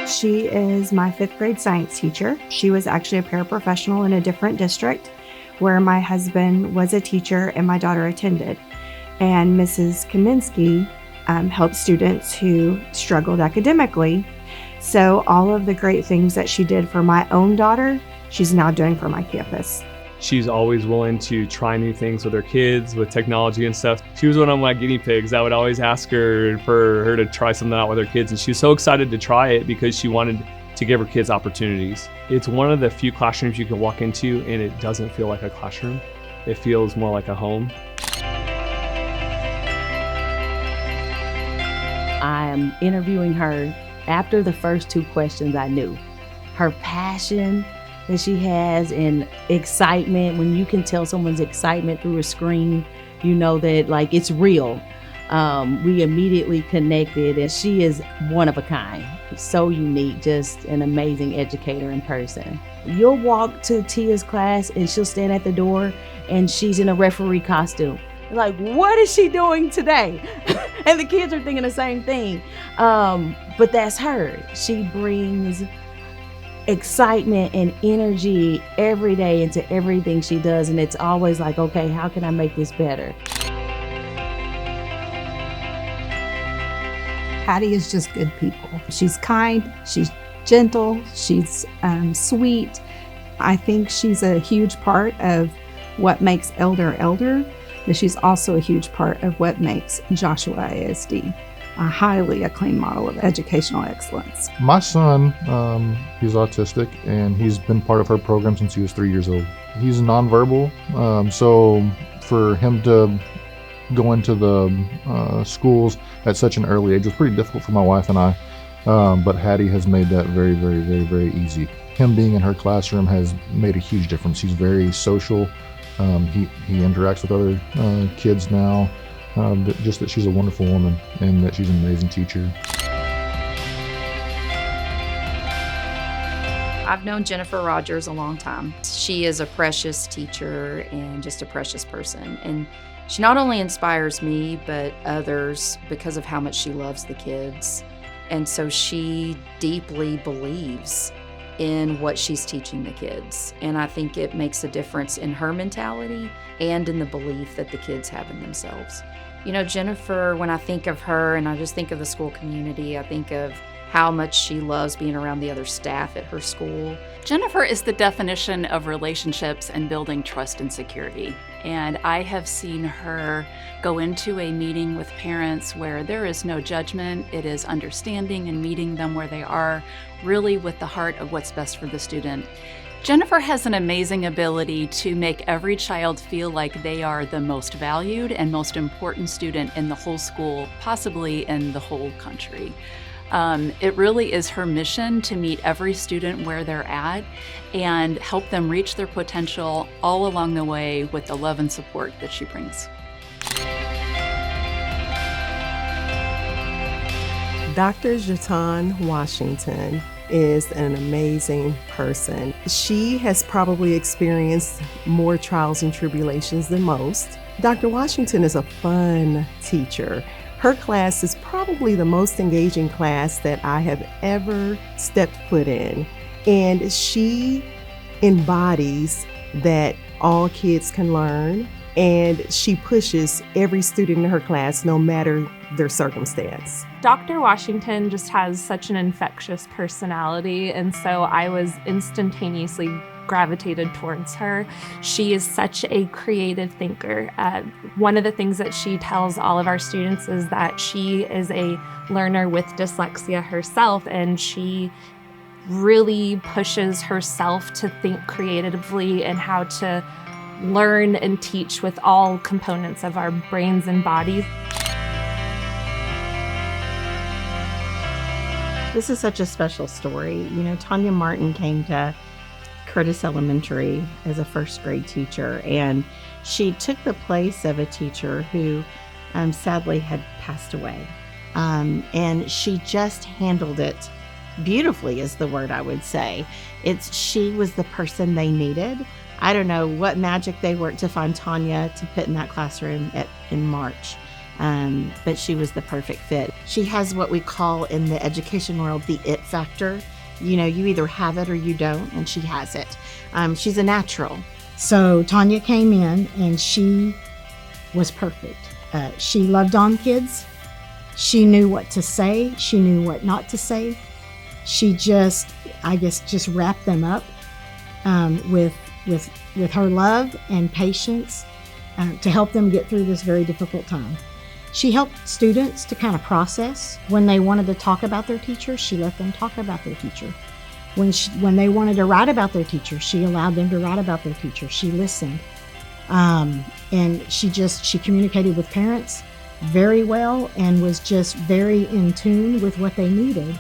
She is my 5th grade science teacher. She was actually a paraprofessional in a different district where my husband was a teacher and my daughter attended. And Mrs. Kaminsky helped students who struggled academically. So all of the great things that she did for my own daughter, she's now doing for my campus. She's always willing to try new things with her kids, with technology and stuff. She was one of my guinea pigs. I would always ask her for her to try something out with her kids, and she was so excited to try it because she wanted to give her kids opportunities. It's one of the few classrooms you can walk into and it doesn't feel like a classroom. It feels more like a home. I am interviewing her. After the first 2 questions, I knew her passion that she has and excitement. When you can tell someone's excitement through a screen, you know that like it's real. We immediately connected, and she is one of a kind. So unique, just an amazing educator in person. You'll walk to Tia's class and she'll stand at the door and she's in a referee costume. Like, what is she doing today? And the kids are thinking the same thing. But that's her. She brings excitement and energy every day into everything she does. And it's always like, okay, how can I make this better? Patty is just good people. She's kind, she's gentle, she's sweet. I think she's a huge part of what makes Elder, but she's also a huge part of what makes Joshua ISD a highly acclaimed model of educational excellence. My son, he's autistic, and he's been part of her program since he was 3 years old. He's nonverbal, so for him to go into the schools at such an early age was pretty difficult for my wife and I, but Hattie has made that very, very, very, very easy. Him being in her classroom has made a huge difference. He's very social. He interacts with other kids now. Just that she's a wonderful woman and that she's an amazing teacher. I've known Jennifer Rogers a long time. She is a precious teacher and just a precious person. And she not only inspires me, but others because of how much she loves the kids. And so she deeply believes in what she's teaching the kids. And I think it makes a difference in her mentality and in the belief that the kids have in themselves. You know, Jennifer, when I think of her and I just think of the school community, I think of how much she loves being around the other staff at her school. Jennifer is the definition of relationships and building trust and security. And I have seen her go into a meeting with parents where there is no judgment. It is understanding and meeting them where they are, really with the heart of what's best for the student. Jennifer has an amazing ability to make every child feel like they are the most valued and most important student in the whole school, possibly in the whole country. It really is her mission to meet every student where they're at and help them reach their potential all along the way with the love and support that she brings. Dr. Jaton Washington is an amazing person. She has probably experienced more trials and tribulations than most. Dr. Washington is a fun teacher. Her class is probably the most engaging class that I have ever stepped foot in. And she embodies that all kids can learn, and she pushes every student in her class no matter their circumstance. Dr. Washington just has such an infectious personality, and so I was instantaneously gravitated towards her. She is such a creative thinker. One of the things that she tells all of our students is that she is a learner with dyslexia herself, and she really pushes herself to think creatively and how to learn and teach with all components of our brains and bodies. This is such a special story. You know, Tanya Martin came to Curtis Elementary as a first grade teacher, and she took the place of a teacher who sadly had passed away. And she just handled it beautifully is the word I would say. She was the person they needed. I don't know what magic they worked to find Tanya to put in that classroom in March. but she was the perfect fit. She has what we call in the education world the it factor. You know, you either have it or you don't, and she has it. She's a natural. So Tanya came in and she was perfect. She loved on kids. She knew what to say. She knew what not to say. She just wrapped them up with her love and patience to help them get through this very difficult time. She helped students to kind of process. When they wanted to talk about their teacher, she let them talk about their teacher. When they wanted to write about their teacher, she allowed them to write about their teacher. She listened. And she communicated with parents very well and was just very in tune with what they needed.